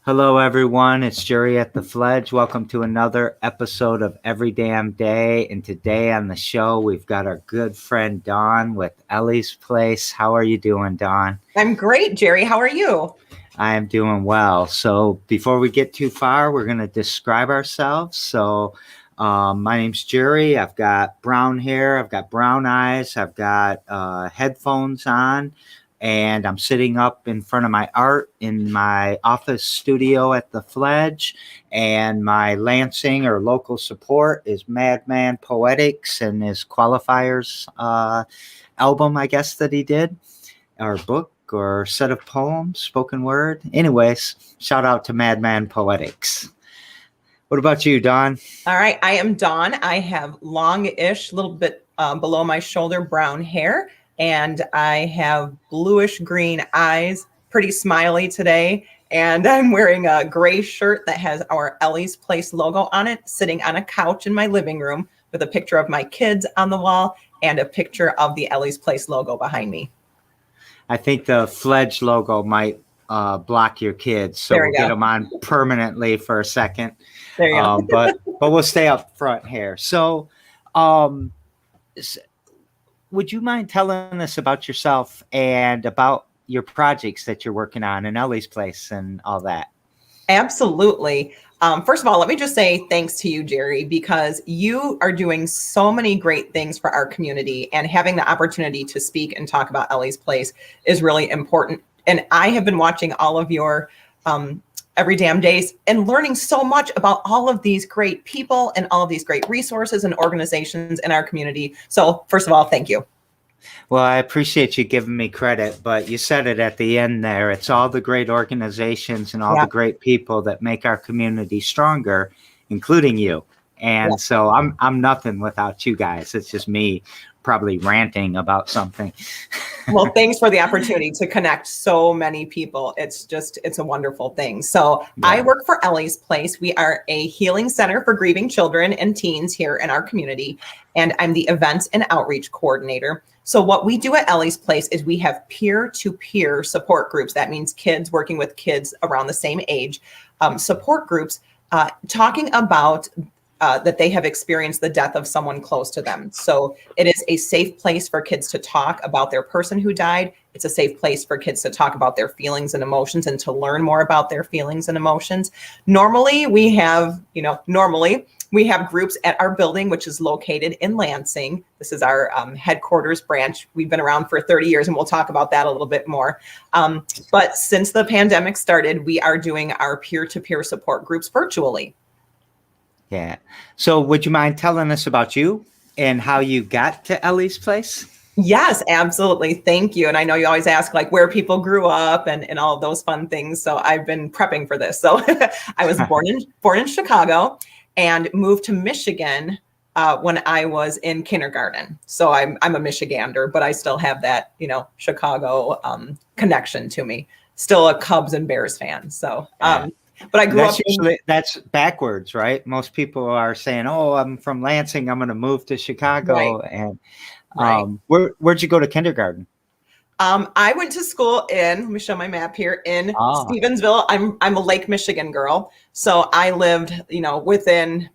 Hello, everyone. It's Jerry at the Fledge. Welcome to another episode of Every Damn Day. And today on the show, we've got our good friend Dawn with Ellie's Place. How are you doing, Dawn? I'm great, Jerry. How are you? I am doing well. So before we get too far, we're going to describe ourselves. My name's Jerry. I've got brown hair. I've got brown eyes. I've got headphones on. And I'm sitting up in front of my art in my office studio at the Fledge. And my Lansing or local support is Madman Poetics and his Qualifiers album, I guess, that he did, or book or set of poems, spoken word. Anyways, shout out to Madman Poetics. What about you, Dawn? All right. I am Dawn. I have long-ish, little bit below my shoulder, brown hair. And I have bluish green eyes, pretty smiley today. And I'm wearing a gray shirt that has our Ellie's Place logo on it, sitting on a couch in my living room with a picture of my kids on the wall and a picture of the Ellie's Place logo behind me. I think the Fledge logo might block your kids, so we'll get them on permanently for a second. There you go. But we'll stay up front here. So would you mind telling us about yourself and about your projects that you're working on in Ellie's Place and all that? Absolutely. First of all, let me just say thanks to you, Jerry, because you are doing so many great things for our community, and having the opportunity to speak and talk about Ellie's Place is really important. And I have been watching all of your Every Damn Days and learning so much about all of these great people and all of these great resources and organizations in our community. So first of all, thank you. Well, I appreciate you giving me credit, but you said it at the end there. It's all the great organizations and all the great people that make our community stronger, including you. And so I'm nothing without you guys. It's just me probably ranting about something. Well, thanks for the opportunity to connect so many people. It's a wonderful thing. So I work for Ellie's Place. We are a healing center for grieving children and teens here in our community. And I'm the events and outreach coordinator. So what we do at Ellie's Place is we have peer-to-peer support groups. That means kids working with kids around the same age, support groups, talking about that they have experienced the death of someone close to them. So it is a safe place for kids to talk about their person who died. It's a safe place for kids to talk about their feelings and emotions and to learn more about their feelings and emotions. Normally we have groups at our building, which is located in Lansing. This is our headquarters branch. We've been around for 30 years, and we'll talk about that a little bit more. But since the pandemic started, we are doing our peer-to-peer support groups virtually. Yeah. So would you mind telling us about you and how you got to Ellie's Place? Yes, absolutely. Thank you. And I know you always ask like where people grew up and all of those fun things. So I've been prepping for this. So I was born in Chicago and moved to Michigan when I was in kindergarten. So I'm a Michigander, but I still have that, Chicago connection to me. Still a Cubs and Bears fan. So but I grew up. That's backwards, right? Most people are saying, "Oh, I'm from Lansing. I'm going to move to Chicago." Right. And where'd you go to kindergarten? I went to school in. Let me show my map here in Stevensville. I'm a Lake Michigan girl, so I lived, within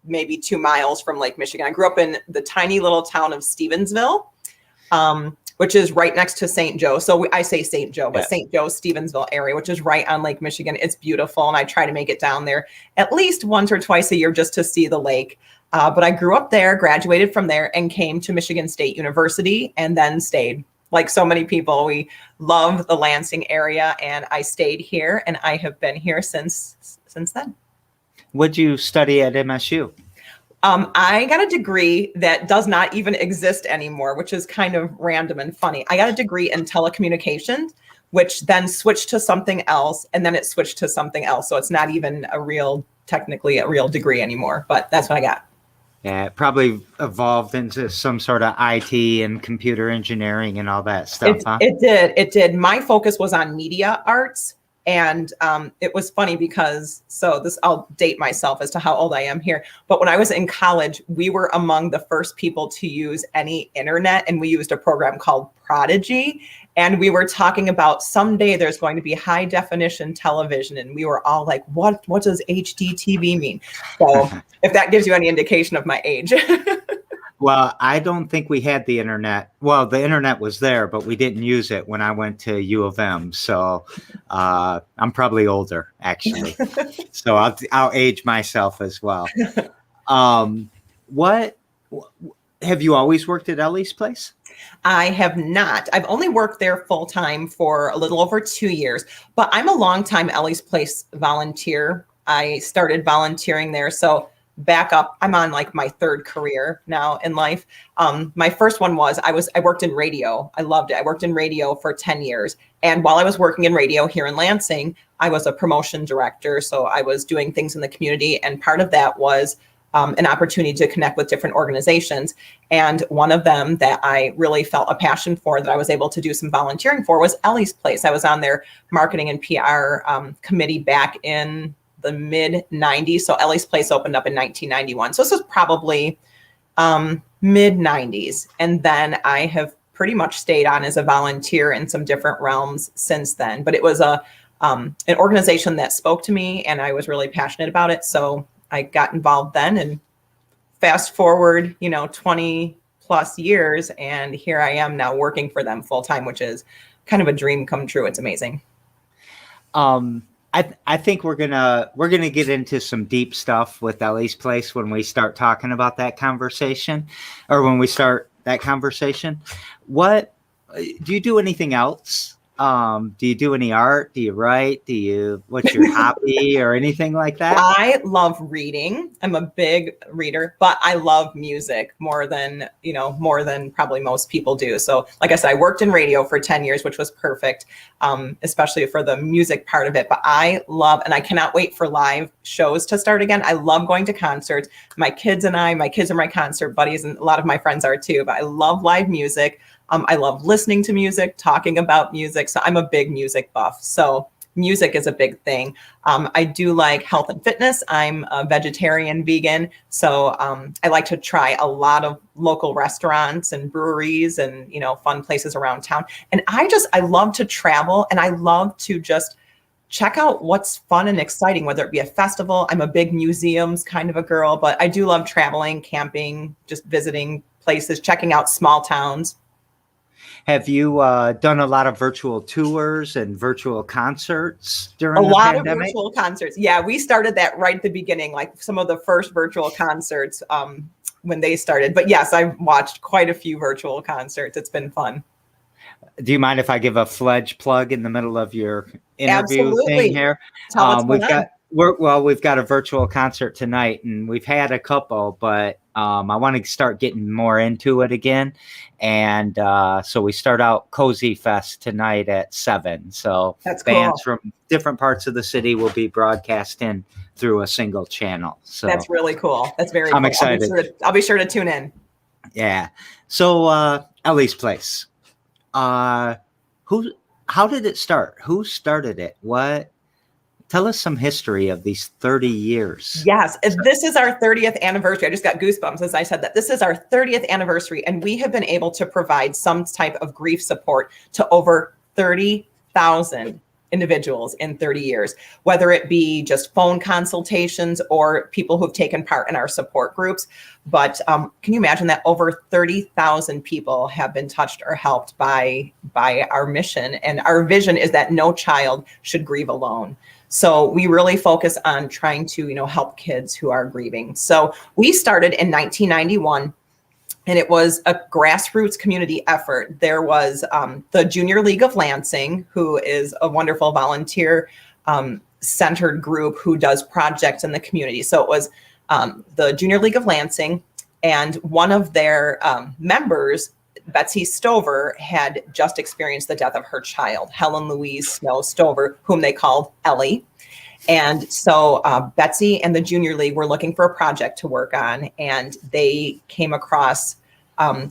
maybe 2 miles from Lake Michigan. I grew up in the tiny little town of Stevensville, which is right next to St. Joe. So I say St. Joe, but St. Joe, Stevensville area, which is right on Lake Michigan. It's beautiful. And I try to make it down there at least once or twice a year just to see the lake. But I grew up there, graduated from there, and came to Michigan State University and then stayed. Like so many people, we love the Lansing area, and I stayed here, and I have been here since then. What'd you study at MSU? I got a degree that does not even exist anymore, which is kind of random and funny. I got a degree in telecommunications, which then switched to something else, and then it switched to something else. So it's not even technically a real degree anymore, but that's what I got. Yeah, it probably evolved into some sort of IT and computer engineering and all that stuff, huh? It did. My focus was on media arts. And it was funny because, I'll date myself as to how old I am here. But when I was in college, we were among the first people to use any internet, and we used a program called Prodigy. And we were talking about someday there's going to be high definition television. And we were all like, what does HDTV mean? So if that gives you any indication of my age. Well, I don't think we had the internet. Well, the internet was there, but we didn't use it when I went to U of M. So I'm probably older, actually. So I'll age myself as well. What have you always worked at Ellie's Place? I have not. I've only worked there full time for a little over 2 years, but I'm a longtime Ellie's Place volunteer. I started volunteering there. So back up, I'm on like my third career now in life. My first one was I worked in radio. I loved it. I worked in radio for 10 years. And while I was working in radio here in Lansing, I was a promotion director. So I was doing things in the community. And part of that was an opportunity to connect with different organizations. And one of them that I really felt a passion for, that I was able to do some volunteering for, was Ellie's Place. I was on their marketing and PR committee back in the mid 90s. So Ellie's Place opened up in 1991. So this was probably mid 90s. And then I have pretty much stayed on as a volunteer in some different realms since then. But it was an organization that spoke to me, and I was really passionate about it. So I got involved then, and fast forward, 20 plus years, and here I am now working for them full time, which is kind of a dream come true. It's amazing. I think we're gonna get into some deep stuff with Ellie's Place when we start talking about that conversation, or when we start that conversation. What do you do? Anything else? Do you do any art? Do you write? What's your hobby or anything like that? I love reading. I'm a big reader, but I love music more than probably most people do. So like I said, I worked in radio for 10 years, which was perfect, especially for the music part of it. But I love, and I cannot wait for live shows to start again. I love going to concerts. My kids are my concert buddies, and a lot of my friends are too, but I love live music. I love listening to music, talking about music. So I'm a big music buff. So music is a big thing. I do like health and fitness. I'm a vegetarian, vegan. So I like to try a lot of local restaurants and breweries and, fun places around town. And I love to travel, and I love to just check out what's fun and exciting, whether it be a festival. I'm a big museums kind of a girl, but I do love traveling, camping, just visiting places, checking out small towns. Have you done a lot of virtual tours and virtual concerts during the pandemic? A lot of virtual concerts. Yeah, we started that right at the beginning, like some of the first virtual concerts when they started. But yes, I've watched quite a few virtual concerts. It's been fun. Do you mind if I give a fledge plug in the middle of your interview Absolutely. thing here? Tell what's going on. We've got a virtual concert tonight, and we've had a couple, but I want to start getting more into it again. And so we start out Cozy Fest tonight at 7. So that's bands cool. from different parts of the city will be broadcasting through a single channel. So that's really cool. That's very I'm cool. excited. I'll be sure to tune in. Yeah. So Ellie's Place. How did it start? Who started it? Tell us some history of these 30 years. Yes, this is our 30th anniversary. I just got goosebumps as I said that. This is our 30th anniversary, and we have been able to provide some type of grief support to over 30,000 individuals in 30 years, whether it be just phone consultations or people who've taken part in our support groups. But can you imagine that over 30,000 people have been touched or helped by our mission? And our vision is that no child should grieve alone. So we really focus on trying to, help kids who are grieving. So we started in 1991. And it was a grassroots community effort. There was the Junior League of Lansing, who is a wonderful volunteer centered group who does projects in the community. So it was the Junior League of Lansing, and one of their members, Betsy Stover, had just experienced the death of her child, Helen Louise Snow Stover, whom they called Ellie. And so Betsy and the Junior League were looking for a project to work on, and they came across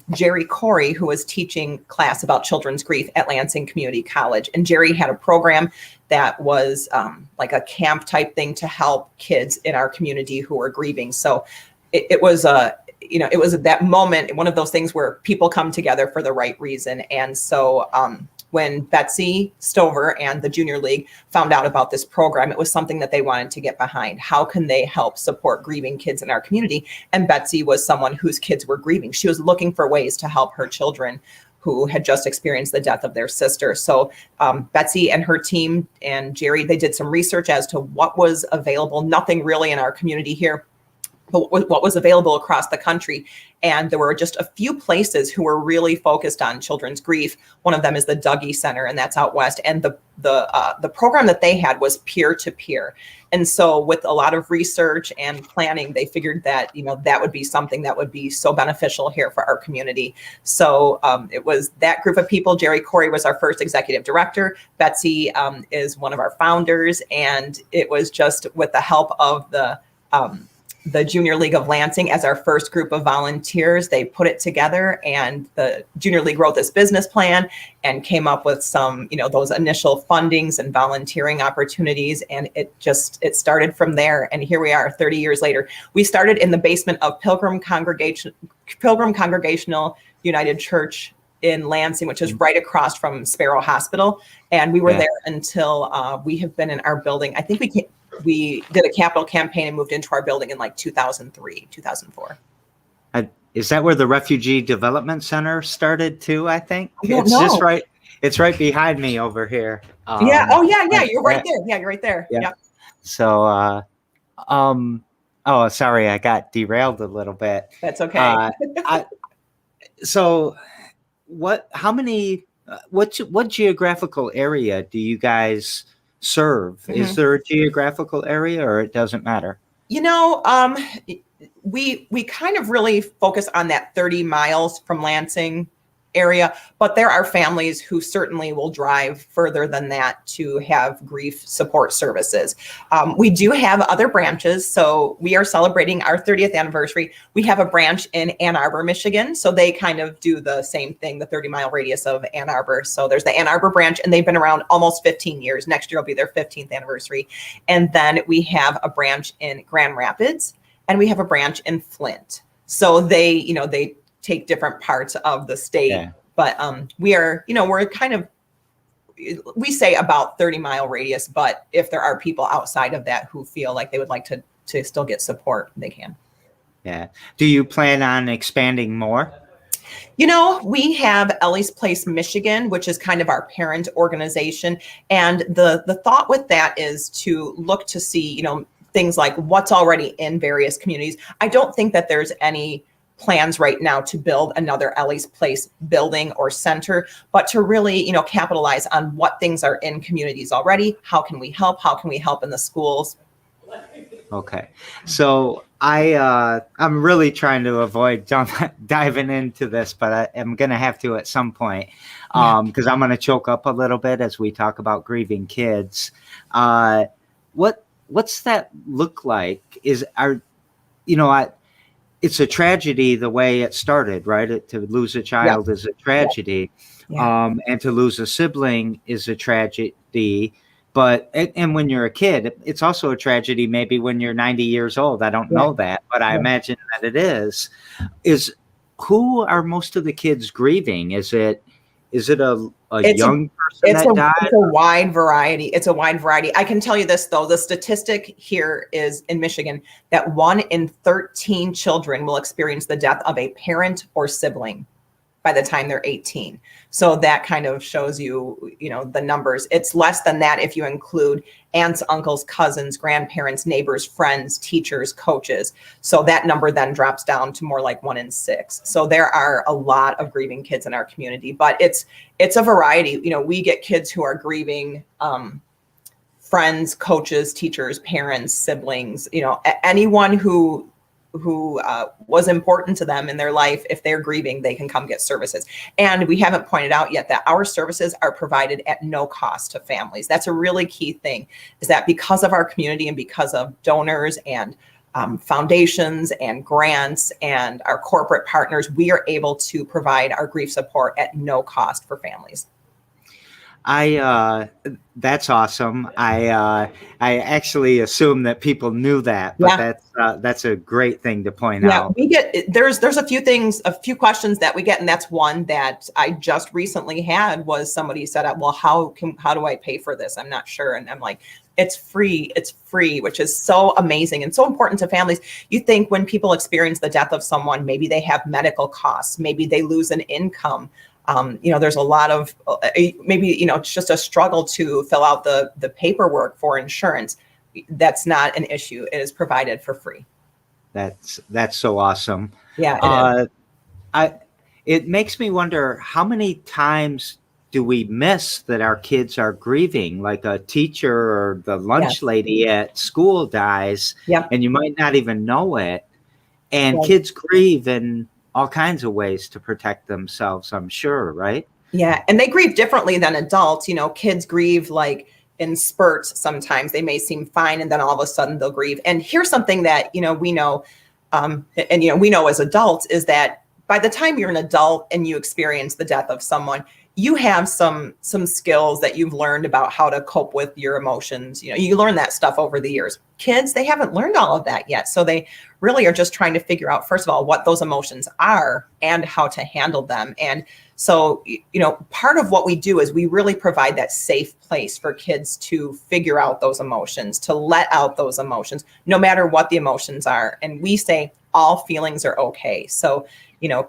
Jerry Corey, who was teaching class about children's grief at Lansing Community College. And Jerry had a program that was like a camp type thing to help kids in our community who were grieving. So it was it was at that moment, one of those things where people come together for the right reason. And so when Betsy Stover and the Junior League found out about this program, it was something that they wanted to get behind. How can they help support grieving kids in our community? And Betsy was someone whose kids were grieving. She was looking for ways to help her children who had just experienced the death of their sister. So Betsy and her team and Jerry, they did some research as to what was available. Nothing really in our community here, but what was available across the country. And there were just a few places who were really focused on children's grief. One of them is the Dougie Center, and that's out west. And the program that they had was peer-to-peer. And so with a lot of research and planning, they figured that, that would be something that would be so beneficial here for our community. So it was that group of people. Jerry Corey was our first executive director. Betsy is one of our founders. And it was just with the help of the Junior League of Lansing as our first group of volunteers. They put it together, and the Junior League wrote this business plan and came up with some, those initial fundings and volunteering opportunities. And it started from there. And here we are 30 years later. We started in the basement of Pilgrim Congregational United Church in Lansing, which is right across from Sparrow Hospital. And we were there until we have been in our building. I think we did a capital campaign and moved into our building in like 2003, 2004. Is that where the Refugee Development Center started too? I think it's know. just right. It's right behind me over here. Yeah. Oh yeah. You're right there. Yeah. You're right there. Yeah. So, oh, sorry. I got derailed a little bit. That's okay. So what geographical area do you guys serve? Mm-hmm. Is there a geographical area, or it doesn't matter? We kind of really focus on that 30 miles from Lansing area, but there are families who certainly will drive further than that to have grief support services. We do have other branches. So we are celebrating our 30th anniversary. We have a branch in Ann Arbor, Michigan. So they kind of do the same thing, the 30-mile radius of Ann Arbor. So there's the Ann Arbor branch, and they've been around almost 15 years. Next year will be their 15th anniversary. And then we have a branch in Grand Rapids, and we have a branch in Flint. So they take different parts of the state. Yeah. But we're kind of, we say about 30-mile radius, but if there are people outside of that who feel like they would like to still get support, they can. Yeah. Do you plan on expanding more? We have Ellie's Place, Michigan, which is kind of our parent organization. And the thought with that is to look to see, things like what's already in various communities. I don't think that there's any plans right now to build another Ellie's Place building or center, but to really, capitalize on what things are in communities already. How can we help? How can we help in the schools? Okay. So I'm really trying to avoid diving into this, but I'm going to have to at some point, because I'm going to choke up a little bit as we talk about grieving kids. What's that look like? It's a tragedy the way it started, right? To lose a child is a tragedy. Yeah. And to lose a sibling is a tragedy. But, and when you're a kid, it's also a tragedy maybe when you're 90 years old. I don't know that, but I imagine that it is. Who are most of the kids grieving? Is it a young person that died? It's a wide variety. It's a wide variety. I can tell you this, though. The statistic here is in Michigan that 1 in 13 children will experience the death of a parent or sibling by the time they're 18. So that kind of shows you, the numbers. It's less than that if you include aunts, uncles, cousins, grandparents, neighbors, friends, teachers, coaches. So that number then drops down to more like 1 in 6. So there are a lot of grieving kids in our community, but it's a variety. We get kids who are grieving friends, coaches, teachers, parents, siblings, anyone who was important to them in their life. If they're grieving, they can come get services. And we haven't pointed out yet that our services are provided at no cost to families. That's a really key thing, is that because of our community and because of donors and foundations and grants and our corporate partners, we are able to provide our grief support at no cost for families. That's awesome. I actually assume that people knew that, but Yeah. that's a great thing to point Yeah, out. we get there's a few things, a few questions that we get, and that's one that I just recently had was somebody said, "Well, how do I pay for this? I'm not sure." And I'm like, "It's free. It's free," which is so amazing and so important to families. You think when people experience the death of someone, maybe they have medical costs, maybe they lose an income. There's a lot of maybe it's just a struggle to fill out the paperwork for insurance. That's not an issue. It is provided for free. That's so awesome. Yeah, it is. Uh, I it makes me wonder how many times do we miss that our kids are grieving, like a teacher or the lunch Yes. lady at school dies, Yep. and you might not even know it. And Right. kids grieve in all kinds of ways to protect themselves, I'm sure, right? Yeah. And they grieve differently than adults. Kids grieve like in spurts sometimes. They may seem fine and then all of a sudden they'll grieve. And here's something that, we know, we know as adults is that by the time you're an adult and you experience the death of someone, you have some skills that you've learned about how to cope with your emotions. You learn that stuff over the years. Kids, they haven't learned all of that yet. So they really are just trying to figure out, first of all, what those emotions are and how to handle them. And so, part of what we do is we really provide that safe place for kids to figure out those emotions, to let out those emotions, no matter what the emotions are. And we say all feelings are okay. So,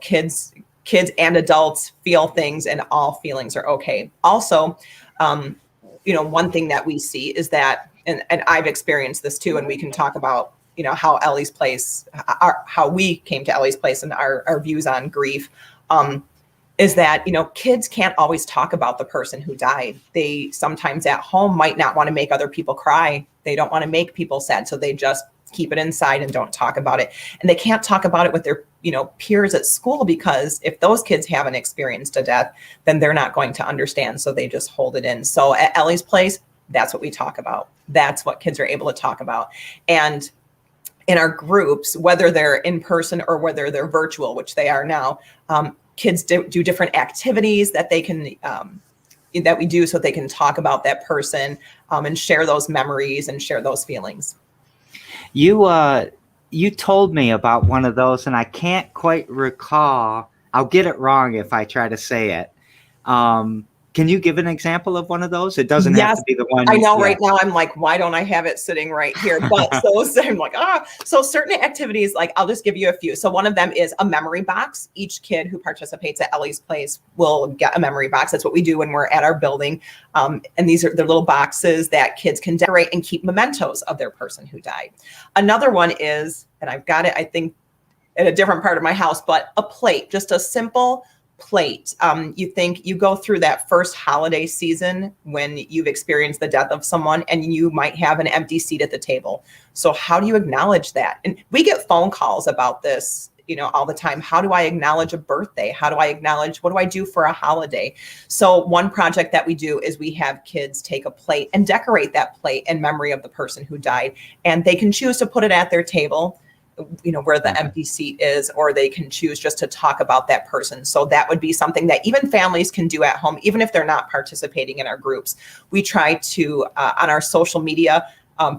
kids and adults feel things and all feelings are okay. Also, one thing that we see is that, and I've experienced this too, and we can talk about, how Ellie's Place, how we came to Ellie's Place and our views on grief. Is that, kids can't always talk about the person who died. They sometimes at home might not want to make other people cry. They don't want to make people sad. So they just keep it inside and don't talk about it. And they can't talk about it with their, peers at school, because if those kids haven't experienced a death, then they're not going to understand. So they just hold it in. So at Ellie's Place, that's what we talk about. That's what kids are able to talk about. And in our groups, whether they're in person or whether they're virtual, which they are now, kids do different activities that they can that we do so they can talk about that person and share those memories and share those feelings. You told me about one of those, and I can't quite recall. I'll get it wrong if I try to say it. Can you give an example of one of those? It doesn't have to be the one. I know. Yeah. Right now, I'm like, why don't I have it sitting right here? But so I'm like, So certain activities, like I'll just give you a few. So one of them is a memory box. Each kid who participates at Ellie's Place will get a memory box. That's what we do when we're at our building. And these are the little boxes that kids can decorate and keep mementos of their person who died. Another one is, and I've got it, I think, in a different part of my house, but a plate, just a simple plate. You go through that first holiday season when you've experienced the death of someone and you might have an empty seat at the table. So how do you acknowledge that? And we get phone calls about this, all the time. How do I acknowledge a birthday? How do I acknowledge, what do I do for a holiday? So one project that we do is we have kids take a plate and decorate that plate in memory of the person who died. And they can choose to put it at their table, where the empty seat is, or they can choose just to talk about that person. So that would be something that even families can do at home, even if they're not participating in our groups. We try to, on our social media,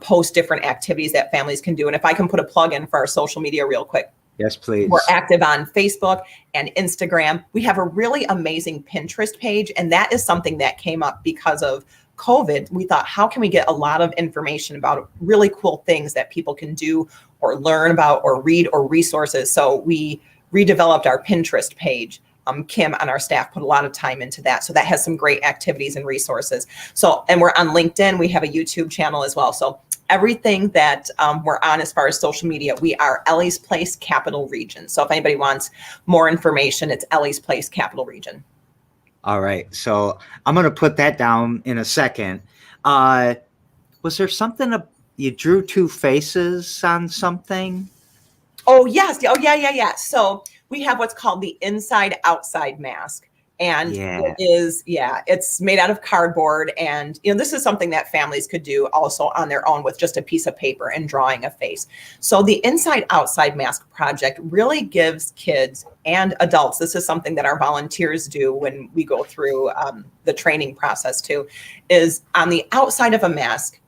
post different activities that families can do. And if I can put a plug in for our social media real quick. Yes, please. We're active on Facebook and Instagram. We have a really amazing Pinterest page. And that is something that came up because of COVID. We thought, how can we get a lot of information about really cool things that people can do or learn about or read or resources? So we redeveloped our Pinterest page. Kim on our staff put a lot of time into that. So that has some great activities and resources. So, and we're on LinkedIn. We have a YouTube channel as well. So everything that we're on as far as social media, we are Ellie's Place Capital Region. So if anybody wants more information, it's Ellie's Place Capital Region. All right. So I'm going to put that down in a second. Was there something you drew two faces on something? Oh, yes. Oh, yeah. So we have what's called the inside outside mask. And Yeah. it's made out of cardboard. And, this is something that families could do also on their own with just a piece of paper and drawing a face. So the Inside Outside Mask Project really gives kids and adults, this is something that our volunteers do when we go through the training process too, is on the outside of a mask.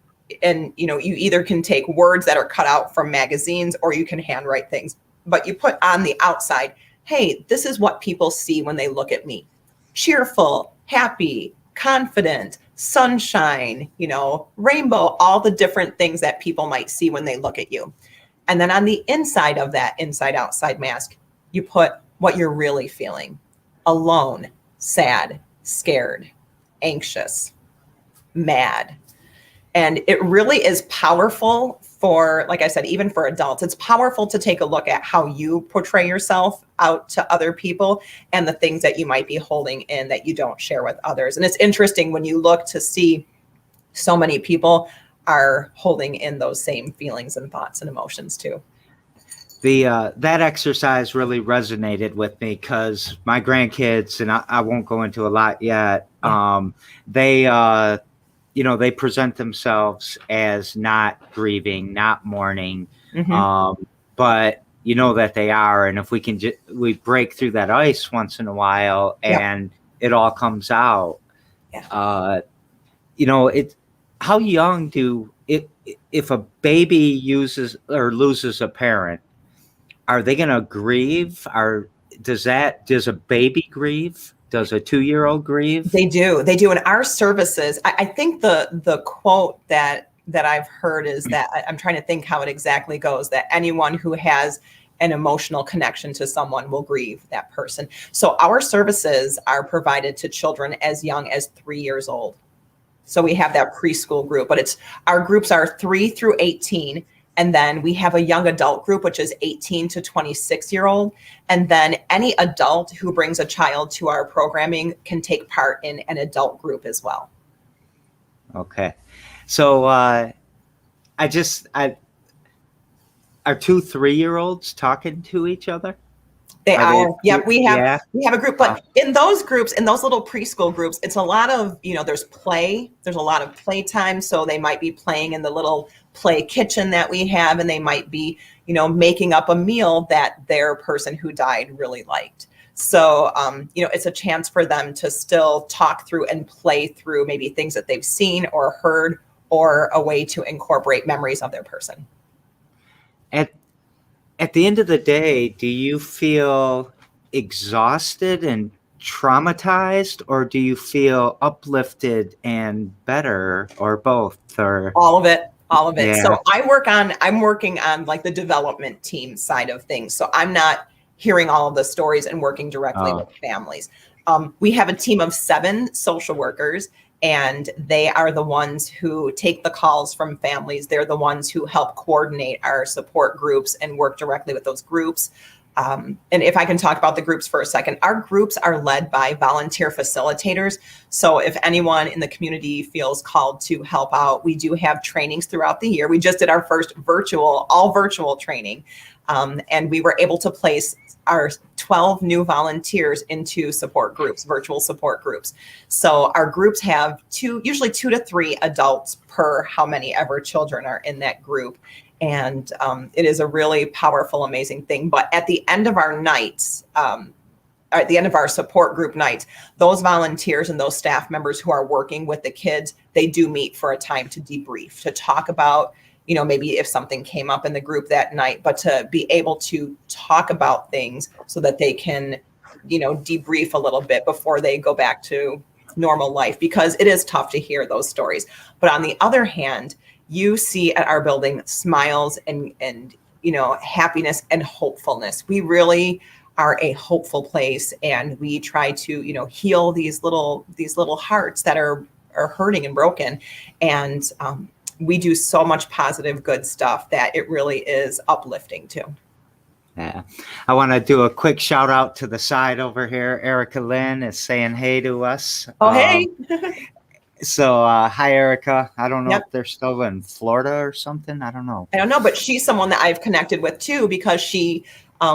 And, you either can take words that are cut out from magazines or you can handwrite things, but you put on the outside, hey, this is what people see when they look at me. Cheerful, happy, confident, sunshine, rainbow, all the different things that people might see when they look at you. And then on the inside of that inside outside mask, you put what you're really feeling: alone, sad, scared, anxious, mad. And it really is powerful for, like I said, even for adults. It's powerful to take a look at how you portray yourself out to other people and the things that you might be holding in that you don't share with others. And it's interesting when you look to see so many people are holding in those same feelings and thoughts and emotions too. That exercise really resonated with me because my grandkids, and I won't go into a lot yet, they present themselves as not grieving, not mourning, but that they are. And if we can we break through that ice once in a while and it all comes out. How young if a baby uses or loses a parent, are they going to grieve? Does a baby grieve? Does a 2-year-old grieve? They do. In our services, I think the quote that I've heard is that, I'm trying to think how it exactly goes, that anyone who has an emotional connection to someone will grieve that person. So our services are provided to children as young as 3 years old. So we have that preschool group, but our groups are 3 through 18. And then we have a young adult group, which is 18 to 26-year-old. And then any adult who brings a child to our programming can take part in an adult group as well. Okay. So are 2 3-year-olds talking to each other? They are. Yeah, we have a group, but in those groups, in those little preschool groups, it's a lot of, there's play. There's a lot of playtime. So they might be playing in the little play kitchen that we have, and they might be, making up a meal that their person who died really liked. So, it's a chance for them to still talk through and play through maybe things that they've seen or heard, or a way to incorporate memories of their person. At the end of the day, do you feel exhausted and traumatized, or do you feel uplifted and better, or both? Or all of it. Yeah. So I'm working on like the development team side of things. So I'm not hearing all of the stories and working directly with families. We have a team of 7 social workers, and they are the ones who take the calls from families. They're the ones who help coordinate our support groups and work directly with those groups. And if I can talk about the groups for a second, our groups are led by volunteer facilitators. So if anyone in the community feels called to help out, we do have trainings throughout the year. We just did our first all virtual training. And we were able to place our 12 new volunteers into support groups, virtual support groups. So our groups have usually 2 to 3 adults per how many ever children are in that group. And it is a really powerful, amazing thing. But at the end of our nights, at the end of our support group nights, those volunteers and those staff members who are working with the kids, they do meet for a time to debrief, to talk about, maybe if something came up in the group that night, but to be able to talk about things so that they can, debrief a little bit before they go back to normal life, because it is tough to hear those stories. But on the other hand, you see at our building smiles and happiness and hopefulness. We really are a hopeful place, and we try to, heal these little hearts that are hurting and broken. And we do so much positive, good stuff that it really is uplifting too. Yeah. I want to do a quick shout out to the side over here. Erica Lynn is saying hey to us. Oh, hey. So, hi, Erica. I don't know if they're still in Florida or something. I don't know, but she's someone that I've connected with too, because she,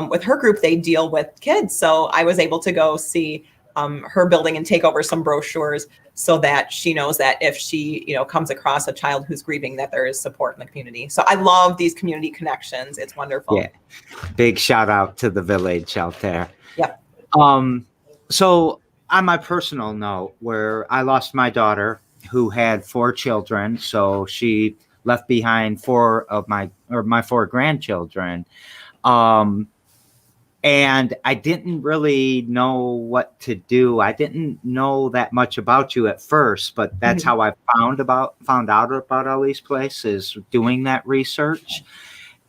with her group, they deal with kids. So I was able to go see her building and take over some brochures so that she knows that if she, comes across a child who's grieving, that there is support in the community. So I love these community connections. It's wonderful. Yeah. Big shout out to the village out there. Yep. So on my personal note, where I lost my daughter who had 4 children, so she left behind 4 of my 4 grandchildren. And I didn't really know what to do. I didn't know that much about you at first, but that's how I found out about all these places, doing that research.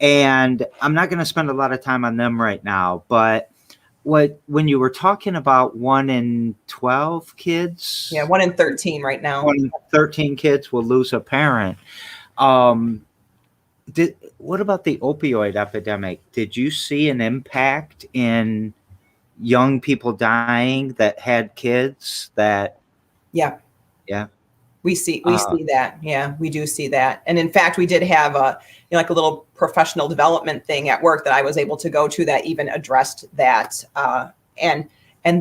And I'm not going to spend a lot of time on them right now, but when you were talking about 1 in 12 kids, 1 in 13 right now. 1 in 13 kids will lose a parent. What about the opioid epidemic? Did you see an impact in young people dying that had kids that? Yeah. Yeah. We see that. Yeah, we do see that. And in fact, we did have like a little professional development thing at work that I was able to go to that even addressed that. And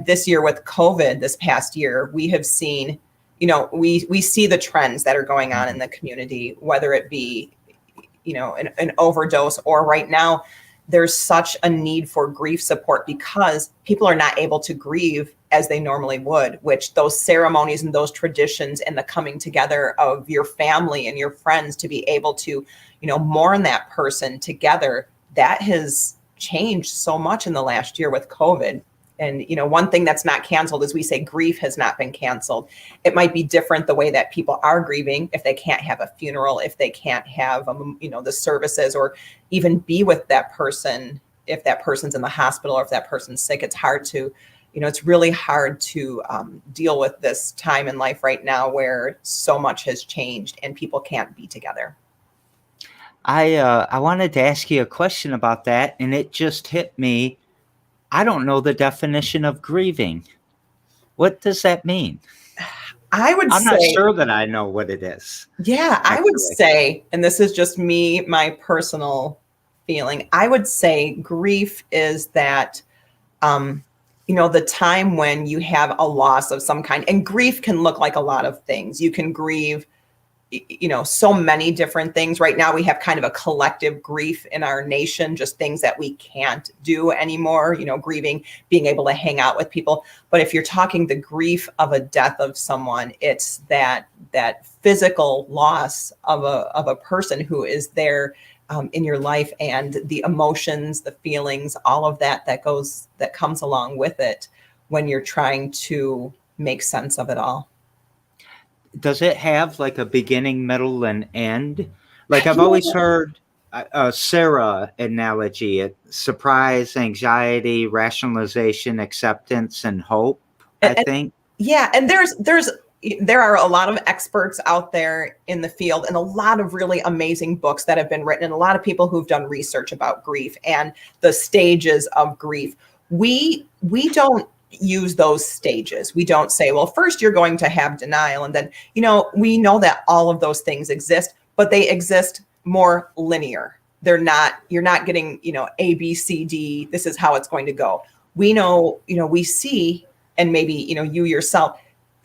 this year with COVID, this past year, we have seen, we see the trends that are going on in the community, whether it be, an overdose, or right now there's such a need for grief support because people are not able to grieve as they normally would, which those ceremonies and those traditions and the coming together of your family and your friends to be able to, mourn that person together, that has changed so much in the last year with COVID. And, one thing that's not canceled is we say grief has not been canceled. It might be different the way that people are grieving if they can't have a funeral, if they can't have, the services, or even be with that person if that person's in the hospital or if that person's sick. It's hard to, it's really hard to deal with this time in life right now where so much has changed and people can't be together. I wanted to ask you a question about that, and it just hit me. I don't know the definition of grieving. What does that mean? I'm not sure that I know what it is. Yeah, actually. I would say, and this is just me, my personal feeling, I would say grief is that, the time when you have a loss of some kind, and grief can look like a lot of things. You can grieve, so many different things. Right now we have kind of a collective grief in our nation, just things that we can't do anymore, grieving, being able to hang out with people. But if you're talking the grief of a death of someone, it's that physical loss of a person who is there in your life, and the emotions, the feelings, all of that comes along with it when you're trying to make sense of it all. Does it have like a beginning, middle, and end? Like I've always heard a Sarah analogy: surprise, anxiety, rationalization, acceptance, and hope. I think. Yeah, and there are a lot of experts out there in the field, and a lot of really amazing books that have been written, and a lot of people who've done research about grief and the stages of grief. We don't use those stages. We don't say, well, first you're going to have denial. And then, we know that all of those things exist, but they exist more linear. You're not getting, A, B, C, D, this is how it's going to go. We know, we see, and maybe, you yourself,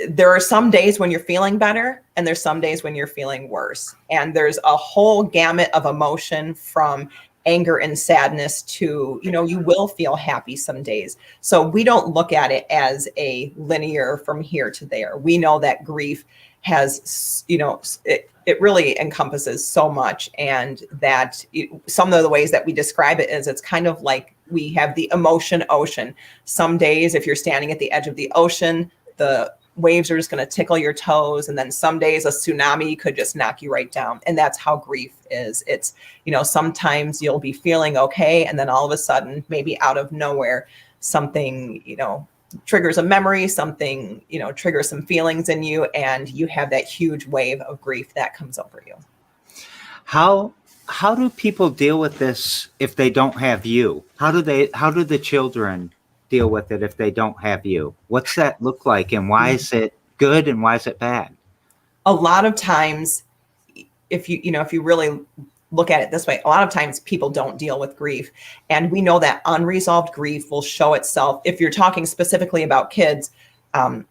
there are some days when you're feeling better and there's some days when you're feeling worse. And there's a whole gamut of emotion from anger and sadness to, you will feel happy some days. So we don't look at it as a linear from here to there. We know that grief has, it really encompasses so much, and that some of the ways that we describe it is it's kind of like we have the emotion ocean. Some days, if you're standing at the edge of the ocean, the waves are just going to tickle your toes. And then some days a tsunami could just knock you right down. And that's how grief is. It's, sometimes you'll be feeling okay, and then all of a sudden, maybe out of nowhere, something, triggers a memory, something, triggers some feelings in you, and you have that huge wave of grief that comes over you. How do people deal with this if they don't have you? How do the children deal with it if they don't have you? What's that look like, and why is it good and why is it bad? A lot of times, if you really look at it this way. A lot of times people don't deal with grief. And we know that unresolved grief will show itself, if you're talking specifically about kids,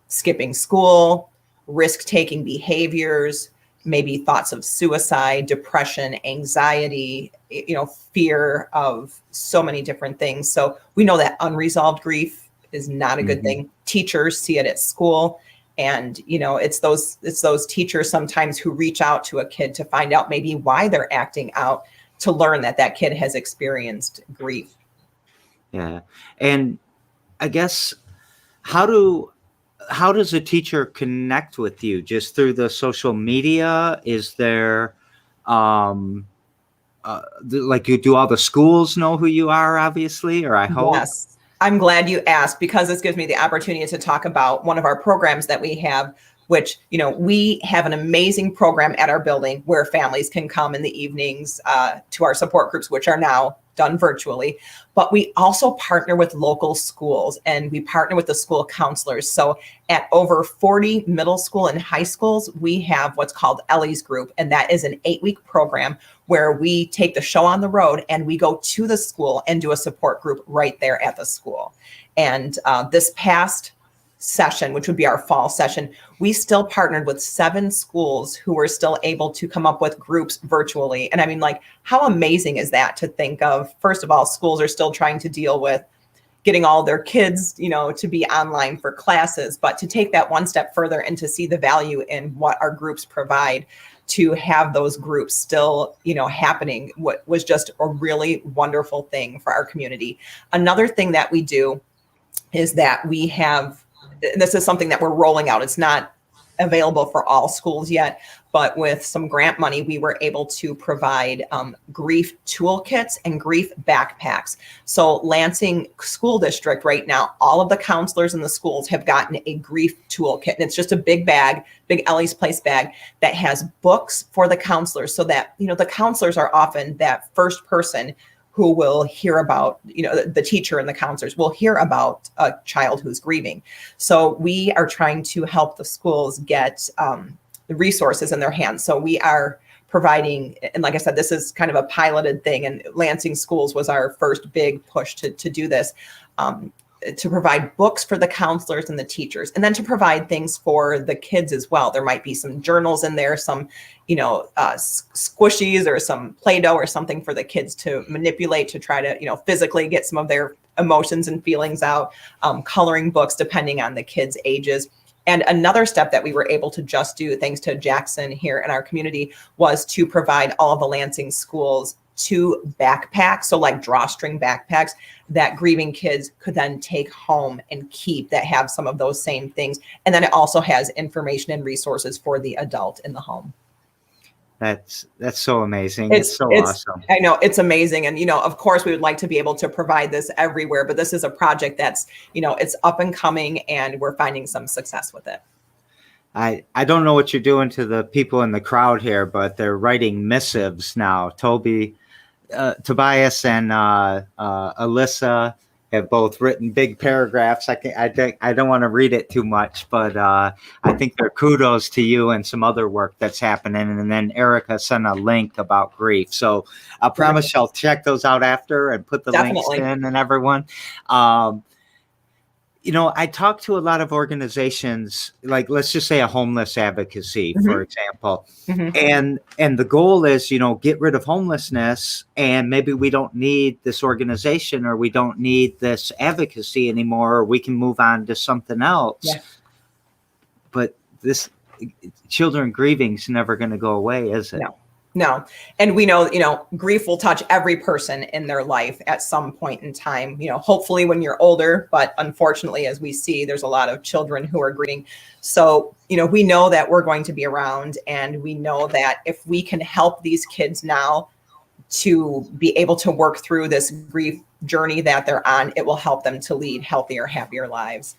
skipping school, risk-taking behaviors, maybe thoughts of suicide, depression, anxiety, fear of so many different things. So we know that unresolved grief is not a good thing. Teachers see it at school. And, it's those teachers sometimes who reach out to a kid to find out maybe why they're acting out, to learn that kid has experienced grief. Yeah. And I guess, how does a teacher connect with you? Just through the social media? Is there, like, do all the schools know who you are, obviously, or I hope? Yes. I'm glad you asked, because this gives me the opportunity to talk about one of our programs that we have, which, we have an amazing program at our building where families can come in the evenings to our support groups, which are now done virtually. But we also partner with local schools, and we partner with the school counselors. So at over 40 middle school and high schools, we have what's called Ellie's Group. And that is an 8-week program where we take the show on the road and we go to the school and do a support group right there at the school. And this past session, which would be our fall session, we still partnered with 7 schools who were still able to come up with groups virtually. And I mean, like, how amazing is that to think of? First of all, schools are still trying to deal with getting all their kids, to be online for classes, but to take that one step further and to see the value in what our groups provide, to have those groups still, happening, what was just a really wonderful thing for our community. Another thing that we do is that we have, this is something that we're rolling out. It's not available for all schools yet, but with some grant money, we were able to provide grief toolkits and grief backpacks. So Lansing School District right now, all of the counselors in the schools have gotten a grief toolkit. And it's just a big bag, big Ellie's Place bag that has books for the counselors, so that, the counselors are often that first person who will hear about, the teacher and the counselors will hear about a child who's grieving. So we are trying to help the schools get the resources in their hands. So we are providing, and like I said, this is kind of a piloted thing, and Lansing Schools was our first big push to do this, to provide books for the counselors and the teachers, and then to provide things for the kids as well. There might be some journals in there, some, squishies or some Play-Doh or something for the kids to manipulate, to try to, physically get some of their emotions and feelings out, coloring books, depending on the kids' ages. And another step that we were able to just do, thanks to Jackson here in our community, was to provide all of the Lansing schools 2 backpacks, so like drawstring backpacks that grieving kids could then take home and keep, that have some of those same things. And then it also has information and resources for the adult in the home. That's so amazing. It's so awesome. I know, it's amazing. And, of course, we would like to be able to provide this everywhere, but this is a project that's, it's up and coming, and we're finding some success with it. I don't know what you're doing to the people in the crowd here, but they're writing missives now. Tobias and Alyssa have both written big paragraphs. I don't want to read it too much, but I think they're kudos to you and some other work that's happening. And then Erica sent a link about grief. So I promise I'll check those out after and put the links in, and everyone. I talk to a lot of organizations, like, let's just say a homeless advocacy, for example. And the goal is, get rid of homelessness, and maybe we don't need this organization, or we don't need this advocacy anymore, or we can move on to something else. Yeah. But this children grieving is never going to go away, is it? No. And we know, grief will touch every person in their life at some point in time, hopefully when you're older, but unfortunately, as we see, there's a lot of children who are grieving. So, we know that we're going to be around, and we know that if we can help these kids now to be able to work through this grief journey that they're on, it will help them to lead healthier, happier lives.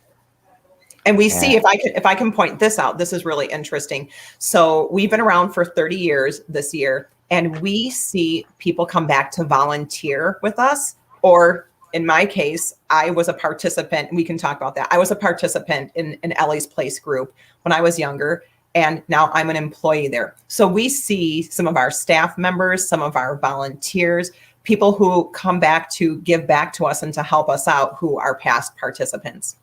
And we see, if I can point this out, this is really interesting. So we've been around for 30 years this year, and we see people come back to volunteer with us, or in my case, I was a participant, and we can talk about that. I was a participant in an Ellie's Place group when I was younger. And now I'm an employee there. So we see some of our staff members, some of our volunteers, people who come back to give back to us and to help us out who are past participants.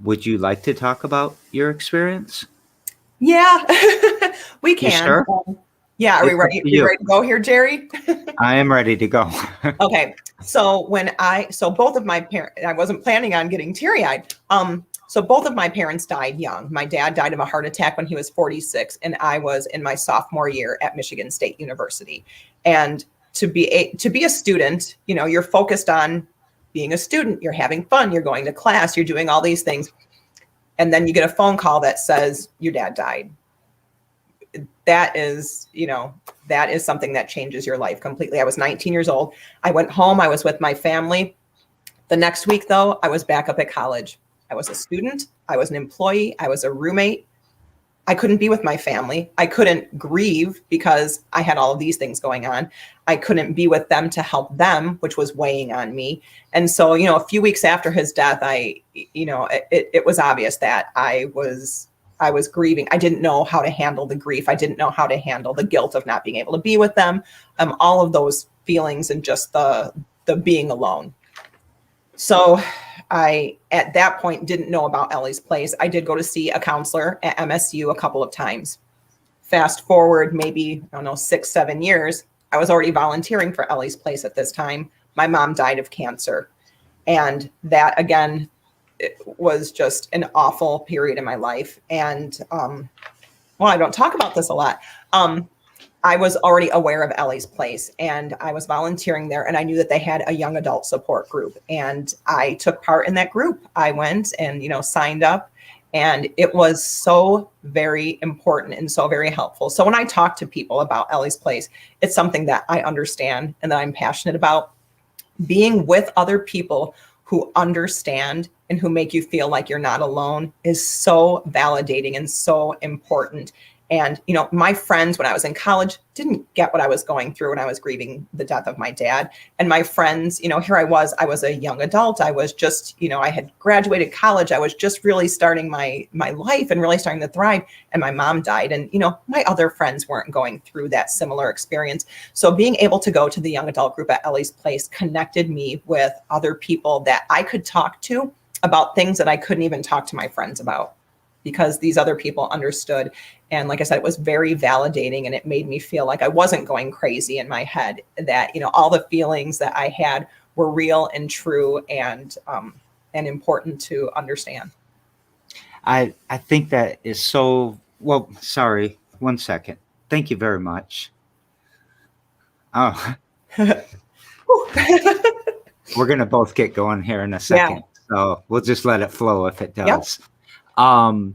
Would you like to talk about your experience? Yeah, we You can. sure? Yeah, are we It's up ready? to We you. ready to go here, Jerry? I am ready to go. Okay. So both of my parents, I wasn't planning on getting teary-eyed. So both of my parents died young. My dad died of a heart attack when he was 46, and I was in my sophomore year at Michigan State University. And to be a student, you know, you're focused on being a student, you're having fun, you're going to class, you're doing all these things. And then you get a phone call that says your dad died. That is, you know, that is something that changes your life completely. I was 19 years old. I went home. I was with my family. The next week, though, I was back up at college. I was a student. I was an employee. I was a roommate. I couldn't be with my family. I couldn't grieve because I had all of these things going on. I couldn't be with them to help them, which was weighing on me. And so, you know, a few weeks after his death, it was obvious that I was grieving. I didn't know how to handle the grief. I didn't know how to handle the guilt of not being able to be with them. All of those feelings and just the being alone. So I, at that point, didn't know about Ellie's Place. I did go to see a counselor at MSU a couple of times. Fast forward, maybe, I don't know, 6-7 years, I was already volunteering for Ellie's Place at this time. My mom died of cancer. And that, again, it was just an awful period in my life. And, well, I don't talk about this a lot. I was already aware of Ellie's Place, and I was volunteering there, and I knew that they had a young adult support group, and I took part in that group. I went and, you know, signed up, and it was so very important and so very helpful. So when I talk to people about Ellie's Place, it's something that I understand and that I'm passionate about. Being with other people who understand and who make you feel like you're not alone is so validating and so important. And, you know, my friends when I was in college didn't get what I was going through when I was grieving the death of my dad. And my friends, you know, here I was a young adult. I was just, you know, I had graduated college. I was just really starting my life and really starting to thrive. And my mom died. And, you know, my other friends weren't going through that similar experience. So being able to go to the young adult group at Ellie's Place connected me with other people that I could talk to about things that I couldn't even talk to my friends about, because these other people understood. And like I said, it was very validating, and it made me feel like I wasn't going crazy in my head, that, you know, all the feelings that I had were real and true and important to understand. I think that is so, well, sorry, 1 second. Thank you very much. Oh, we're going to both get going here in a second. Yeah. So we'll just let it flow if it does. Yep.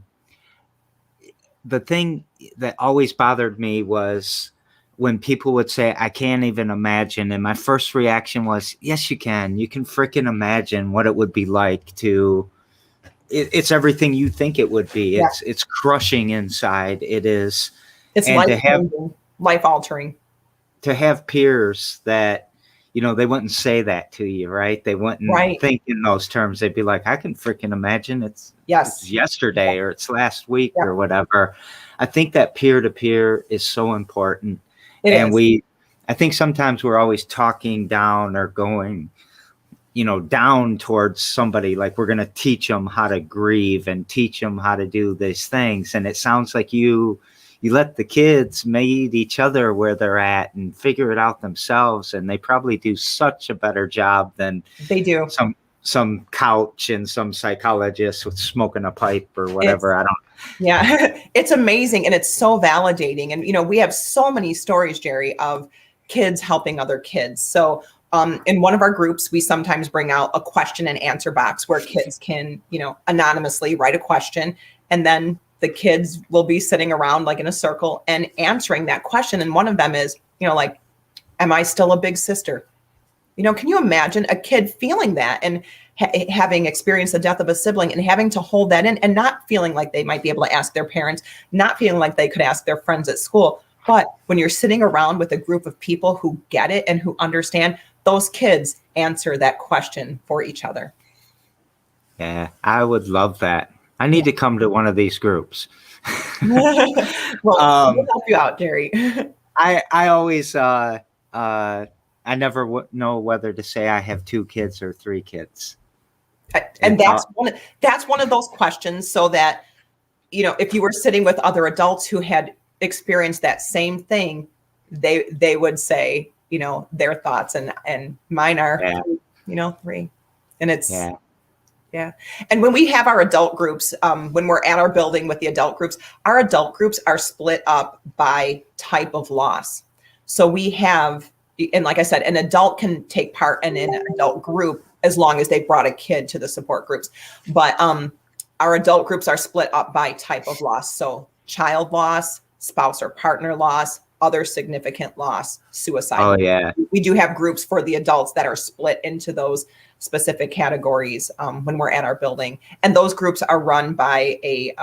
The thing that always bothered me was when people would say, I can't even imagine. And my first reaction was, yes, you can. You can freaking imagine what it would be like to, it's everything you think it would be. Yeah. It's crushing inside. It is. It's life altering. To have peers that, you know, they wouldn't say that to you, right? They wouldn't think in those terms. They'd be like, I can freaking imagine it's yesterday or it's last week or whatever. I think that peer-to-peer is so important. I think sometimes we're always talking down or going, you know, down towards somebody, like we're going to teach them how to grieve and teach them how to do these things. And it sounds like you let the kids meet each other where they're at and figure it out themselves. And they probably do such a better job than they do some couch and some psychologist with smoking a pipe or whatever. Yeah, it's amazing. And it's so validating. And, you know, we have so many stories, Jerry, of kids helping other kids. So in one of our groups, we sometimes bring out a question and answer box where kids can, you know, anonymously write a question, and then the kids will be sitting around like in a circle and answering that question. And one of them is, you know, like, am I still a big sister? You know, can you imagine a kid feeling that and having experienced the death of a sibling and having to hold that in and not feeling like they might be able to ask their parents, not feeling like they could ask their friends at school. But when you're sitting around with a group of people who get it and who understand, those kids answer that question for each other. Yeah, I would love that. I need to come to one of these groups. Well, we'll um, help you out, Jerry. I always I never know whether to say I have 2 kids or 3 kids. And It's that's one of those questions, so that, if you were sitting with other adults who had experienced that same thing, they would say, their thoughts, and mine are, yeah, 3. And it's, yeah, yeah. And when we have our adult groups, when we're at our building with the adult groups, our adult groups are split up by type of loss. So we have, and like I said, an adult can take part in an adult group as long as they brought a kid to the support groups. But our adult groups are split up by type of loss. So child loss, spouse or partner loss, other significant loss, suicide. oh yeah, We do have groups for the adults that are split into those specific categories when we're at our building, and those groups are run by a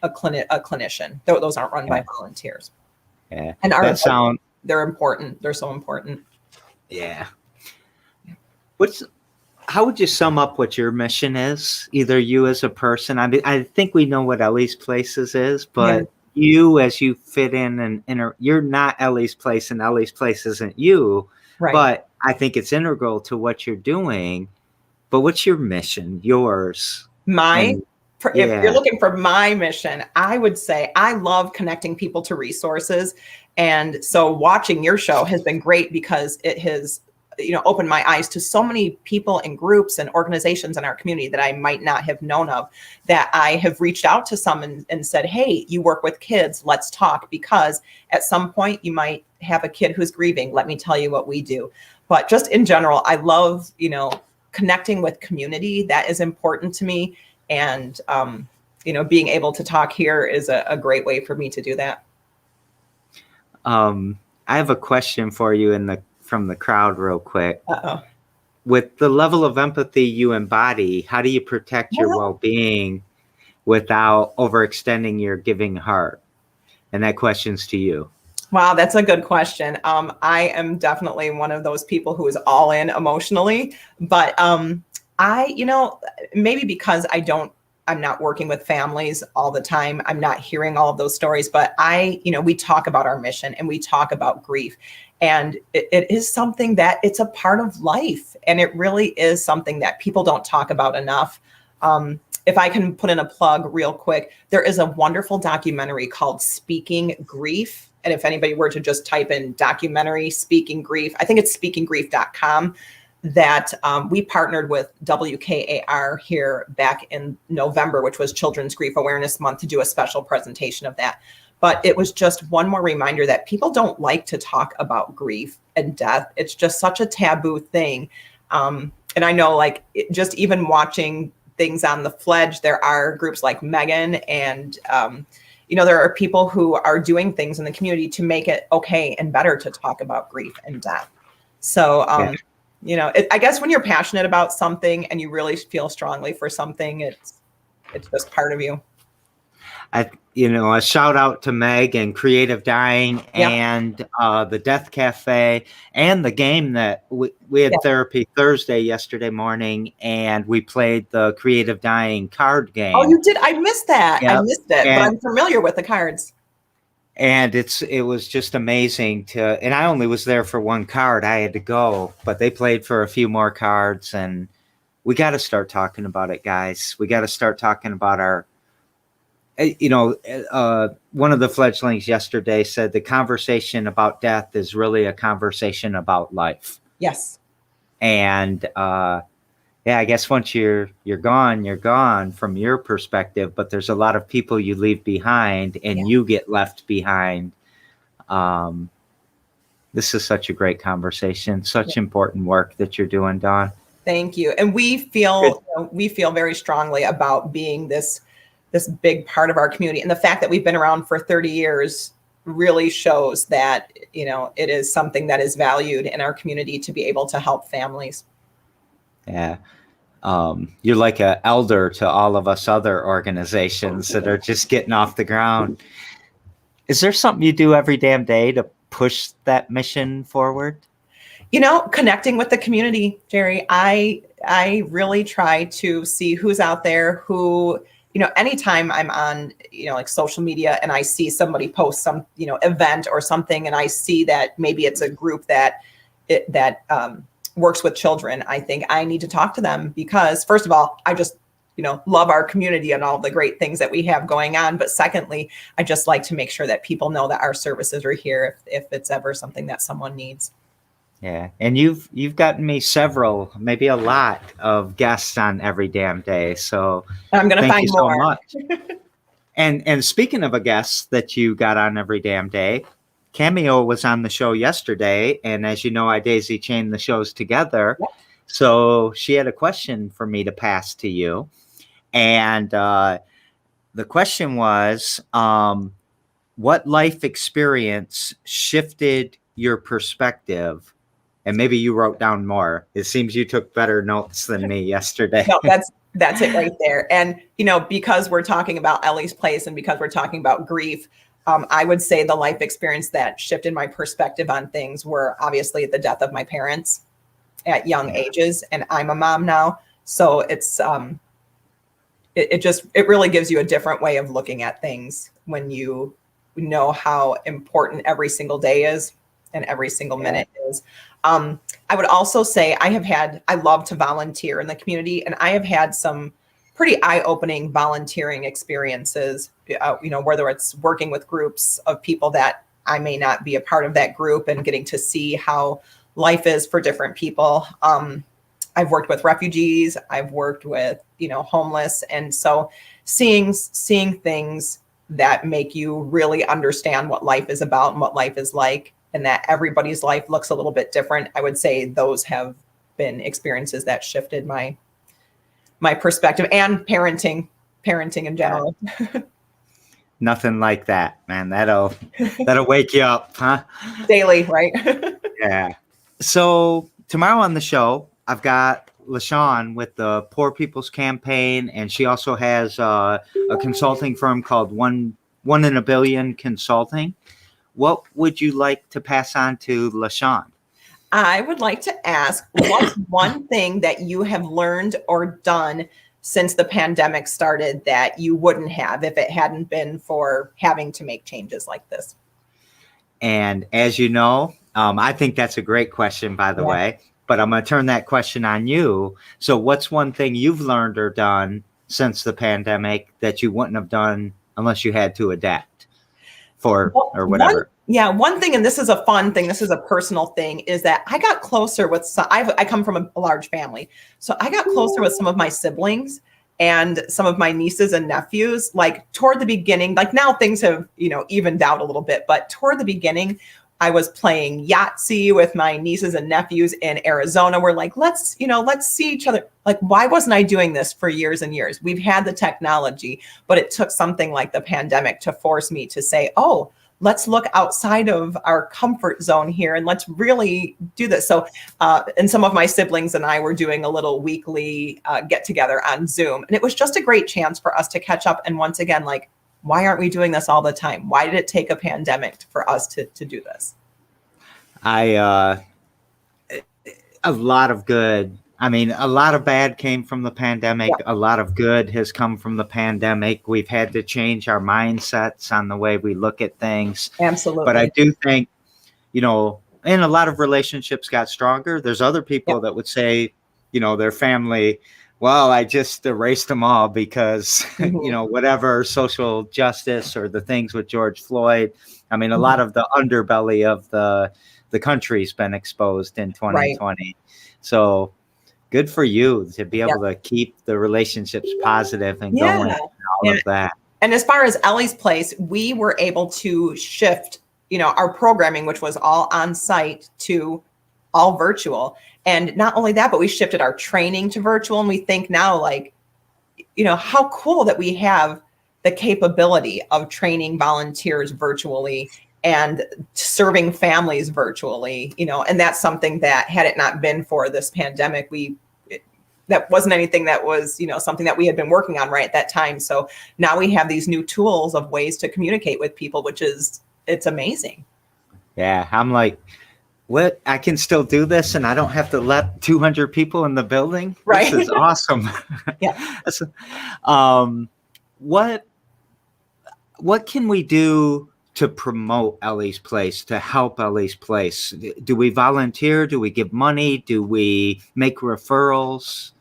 clinician. Those aren't run by volunteers. yeah. And That they're important. They're so important. yeah. What's How would you sum up what your mission is? Either you as a person. I mean, I think we know what Ellie's Places is, but you, as you fit in and you're not Ellie's Place, and Ellie's Place isn't you. Right. But I think it's integral to what you're doing. But what's your mission? Yours? If you're looking for my mission, I would say I love connecting people to resources. And so watching your show has been great, because it has, opened my eyes to so many people and groups and organizations in our community that I might not have known of, that I have reached out to some and said, hey, you work with kids, let's talk, because at some point you might have a kid who's grieving. Let me tell you what we do. But just in general, I love, connecting with community. That is important to me. And, being able to talk here is a great way for me to do that. I have a question for you from the crowd real quick. Uh-oh. With the level of empathy you embody, how do you protect your well-being without overextending your giving heart? And that question's to you. Wow, that's a good question. I am definitely one of those people who is all in emotionally, but maybe because I'm not working with families all the time, I'm not hearing all of those stories, but we talk about our mission and we talk about grief, and it is something that it's a part of life, and it really is something that people don't talk about enough. If I can put in a plug real quick, there is a wonderful documentary called Speaking Grief. And if anybody were to just type in documentary Speaking Grief, I think it's speakinggrief.com, that we partnered with WKAR here back in November, which was Children's Grief Awareness Month, to do a special presentation of that. But it was just one more reminder that people don't like to talk about grief and death. It's just such a taboo thing. And I know, just even watching things on the Fledge, there are groups like Megan, and there are people who are doing things in the community to make it okay and better to talk about grief and death. So, I guess when you're passionate about something and you really feel strongly for something, it's just part of you. A shout out to Meg and Creative Dying and the Death Cafe and the game that we had therapy Thursday yesterday morning, and we played the Creative Dying card game. Oh, you did? I missed that. Yep. I missed it, but I'm familiar with the cards. And it was just amazing and I only was there for one card. I had to go, but they played for a few more cards, and we got to start talking about it, guys. We got to start talking about one of the fledglings yesterday said the conversation about death is really a conversation about life. Yes. And I guess once you're gone from your perspective, but there's a lot of people you leave behind, and you get left behind. This is such a great conversation, such important work that you're doing, Dawn. Thank you. And we feel very strongly about being this big part of our community. And the fact that we've been around for 30 years really shows that, it is something that is valued in our community to be able to help families. Yeah. You're like an elder to all of us other organizations that are just getting off the ground. Is there something you do every damn day to push that mission forward? Connecting with the community, Jerry. I really try to see who's out there who anytime I'm on, like social media and I see somebody post some, event or something, and I see that maybe it's a group that works with children, I think I need to talk to them because first of all, I just, love our community and all the great things that we have going on. But secondly, I just like to make sure that people know that our services are here if it's ever something that someone needs. Yeah. And you've gotten me several, maybe a lot of guests on Every Damn Day. So I'm going to thank find you so more. much. And speaking of a guest that you got on Every Damn Day, Cameo was on the show yesterday. And as you know, I daisy chained the shows together. Yep. So she had a question for me to pass to you. And the question was, what life experience shifted your perspective? And maybe you wrote down more. It seems you took better notes than me yesterday. No, that's it right there. And, because we're talking about Ellie's Place and because we're talking about grief, I would say the life experience that shifted my perspective on things were obviously the death of my parents at young ages. And I'm a mom now. So it's, it really gives you a different way of looking at things when you know how important every single day is and every single minute is. I would also say I love to volunteer in the community, and I have had some pretty eye-opening volunteering experiences, whether it's working with groups of people that I may not be a part of that group and getting to see how life is for different people. I've worked with refugees, I've worked with, homeless. And so seeing things that make you really understand what life is about and what life is like, and that everybody's life looks a little bit different. I would say those have been experiences that shifted my perspective, and parenting in general. Nothing like that, man. That'll wake you up, huh? Daily, right? Yeah. So tomorrow on the show, I've got LaShawn with the Poor People's Campaign, and she also has a consulting firm called One in a Billion Consulting. What would you like to pass on to LaShawn? I would like to ask, what's one thing that you have learned or done since the pandemic started that you wouldn't have if it hadn't been for having to make changes like this? And as you know, I think that's a great question, by the way, but I'm going to turn that question on you. So what's one thing you've learned or done since the pandemic that you wouldn't have done unless you had to adapt or whatever? One thing, and this is a fun thing, this is a personal thing, is that I got closer with I come from a large family. So I got closer with some of my siblings and some of my nieces and nephews, like toward the beginning. Like now things have, evened out a little bit, but toward the beginning, I was playing Yahtzee with my nieces and nephews in Arizona. We're like, let's see each other. Like, why wasn't I doing this for years and years? We've had the technology, but it took something like the pandemic to force me to say, oh, let's look outside of our comfort zone here and let's really do this. So, and some of my siblings and I were doing a little weekly get together on Zoom. And it was just a great chance for us to catch up. And once again, like, why aren't we doing this all the time? Why did it take a pandemic for us to do this? A lot of good. I mean, a lot of bad came from the pandemic. Yeah. A lot of good has come from the pandemic. We've had to change our mindsets on the way we look at things. Absolutely. But I do think, and a lot of relationships got stronger. There's other people that would say, their family, well, I just erased them all because, whatever social justice or the things with George Floyd. I mean, a lot of the underbelly of the country's been exposed in 2020. Right. So good for you to be able to keep the relationships positive and going and all of that. And as far as Ellie's Place, we were able to shift, our programming, which was all on site, to all virtual. And not only that, but we shifted our training to virtual. And we think now, like, how cool that we have the capability of training volunteers virtually and serving families virtually, and that's something that had it not been for this pandemic, that wasn't anything that was, something that we had been working on right at that time. So now we have these new tools of ways to communicate with people, it's amazing. Yeah. I'm like, what? I can still do this and I don't have to let 200 people in the building. Right. This is awesome. Yeah. what what can we do to promote Ellie's Place, to help Ellie's Place? Do we volunteer? Do we give money? Do we make referrals?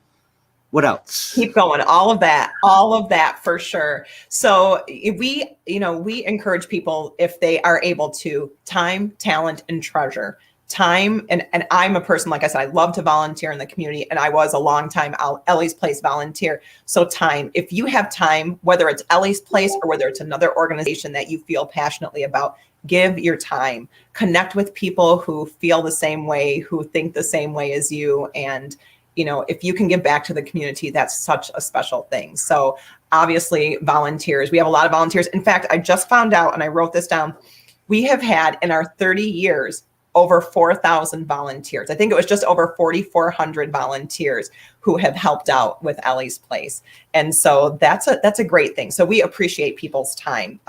What else? Keep going. All of that for sure. So we encourage people, if they are able to, time, talent, and treasure. Time, and I'm a person, like I said, I love to volunteer in the community, and I was a long time Ellie's Place volunteer. So time, if you have time, whether it's Ellie's Place or whether it's another organization that you feel passionately about, give your time. Connect with people who feel the same way, who think the same way as you, and if you can give back to the community, that's such a special thing. So obviously volunteers, we have a lot of volunteers. In fact, I just found out, and I wrote this down, we have had in our 30 years, over 4,000 volunteers. I think it was just over 4,400 volunteers who have helped out with Ellie's Place. And so that's a great thing. So we appreciate people's time.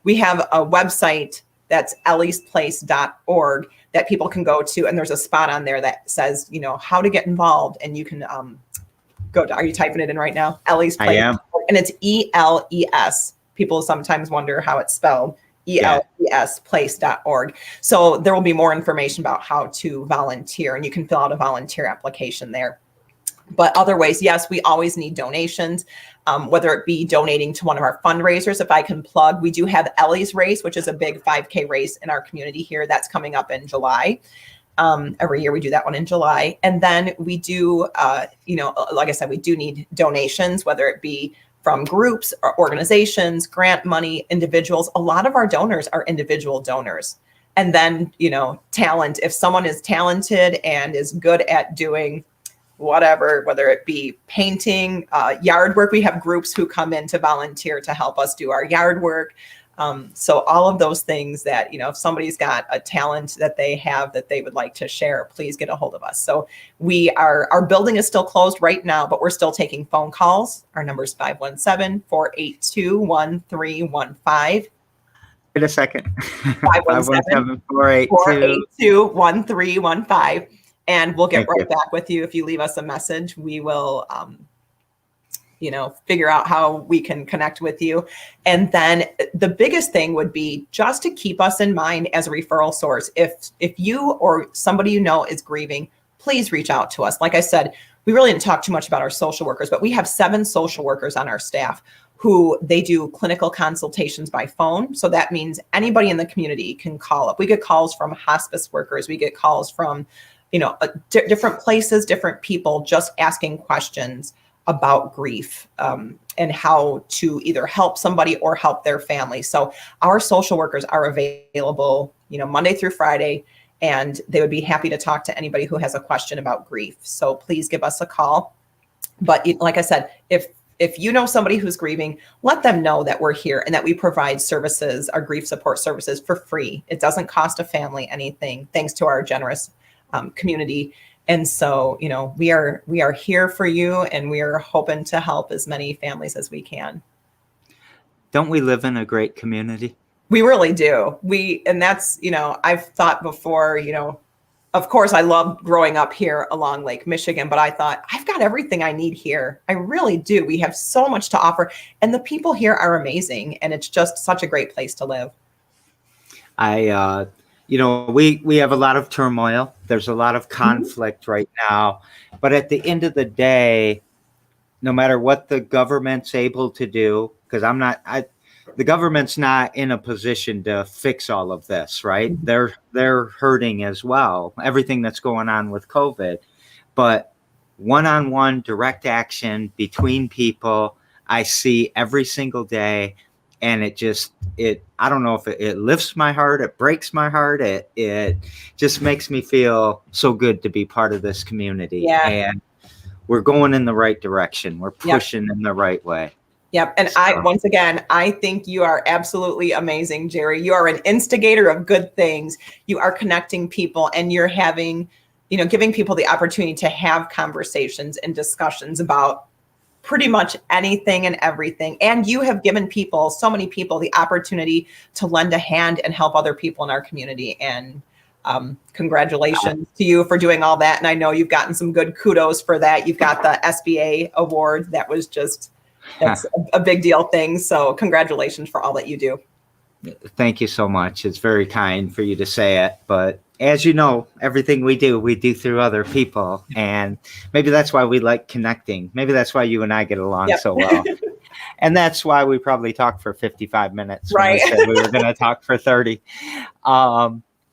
We have a website that's elliesplace.org that people can go to. And there's a spot on there that says, how to get involved. And you can go to, are you typing it in right now? Ellie's Place. I am. And it's ELES. People sometimes wonder how it's spelled. ELESplace.org. So there will be more information about how to volunteer, and you can fill out a volunteer application there. But other ways, yes, we always need donations, whether it be donating to one of our fundraisers. If I can plug, we do have Ellie's Race, which is a big 5K race in our community here. That's coming up in July. Every year we do that one in July. And then we do, like I said, we do need donations, whether it be from groups or organizations, grant money, individuals. A lot of our donors are individual donors. And then, talent. If someone is talented and is good at doing whatever, whether it be painting, yard work, we have groups who come in to volunteer to help us do our yard work. So all of those things that, if somebody's got a talent that they have that they would like to share, please get a hold of us. So our building is still closed right now, but we're still taking phone calls. Our number is 517-482-1315. Wait a second. 517-482-1315. And we'll get right back with you. If you leave us a message, we will, figure out how we can connect with you. And then the biggest thing would be just to keep us in mind as a referral source. If you or somebody is grieving, please reach out to us. Like I said, we really didn't talk too much about our social workers, but we have 7 social workers on our staff who they do clinical consultations by phone. So that means anybody in the community can call up. We get calls from hospice workers. We get calls from, different places, different people just asking questions about grief and how to either help somebody or help their family. So our social workers are available, Monday through Friday, and they would be happy to talk to anybody who has a question about grief. So please give us a call. But like I said, if you know somebody who's grieving, let them know that we're here and that we provide services, our grief support services, for free. It doesn't cost a family anything, thanks to our generous community. And so, we are here for you, and we are hoping to help as many families as we can. Don't we live in a great community? We really do. And that's, I've thought before, of course I loved growing up here along Lake Michigan, but I thought I've got everything I need here. I really do. We have so much to offer, and the people here are amazing, and it's just such a great place to live. We have a lot of turmoil. There's a lot of conflict right now. But at the end of the day, no matter what the government's able to do, because the government's not in a position to fix all of this, right? They're hurting as well, everything that's going on with COVID. But one-on-one direct action between people, I see every single day. And I don't know if it lifts my heart, it breaks my heart. It just makes me feel so good to be part of this community. Yeah. And we're going in the right direction. We're pushing in the right way. Yep. And once again, I think you are absolutely amazing, Jerry. You are an instigator of good things. You are connecting people, and you're having, giving people the opportunity to have conversations and discussions about pretty much anything and everything. And you have given so many people, the opportunity to lend a hand and help other people in our community. And congratulations to you for doing all that. And I know you've gotten some good kudos for that. You've got the SBA award. That was just that's a big deal thing. So congratulations for all that you do. Thank you so much. It's very kind for you to say it. But as you know, everything we do through other people. And maybe that's why we like connecting. Maybe that's why you and I get along Yep. so well. And that's why we probably talked for 55 minutes when Right. we said we were going to talk for 30.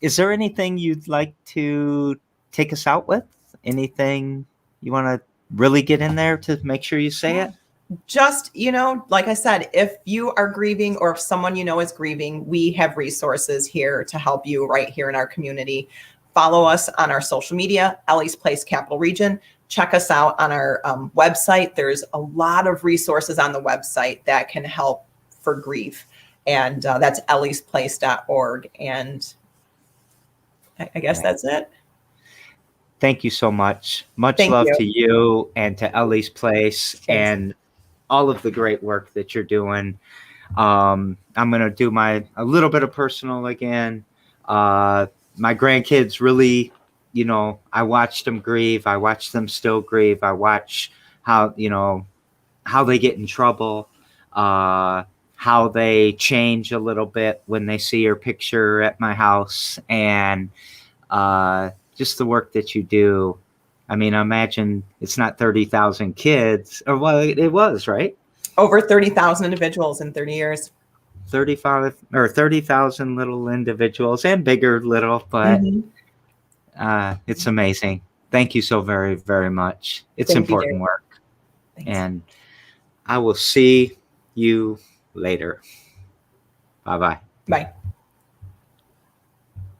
Is there anything you'd like to take us out with? Anything you want to really get in there to make sure you say it? Just, like I said, if you are grieving or if someone you know is grieving, we have resources here to help you right here in our community. Follow us on our social media, Ellie's Place Capital Region. Check us out on our website. There's a lot of resources on the website that can help for grief. And that's elliesplace.org. And I guess that's it. Thank you so much. Much Thank love you. to you and to Ellie's Place. Thanks. And all of the great work that you're doing. I'm going to do a little bit of personal again. My grandkids really, I watched them grieve. I watched them still grieve. I watch how they get in trouble, how they change a little bit when they see your picture at my house, and just the work that you do. I mean, imagine it's not 30,000 kids, or well, it was, right? Over 30,000 individuals in 30 years. 30,000 little individuals and bigger little, but it's amazing. Thank you so very, very much. It's important work. Thanks. And I will see you later. Bye-bye. Bye.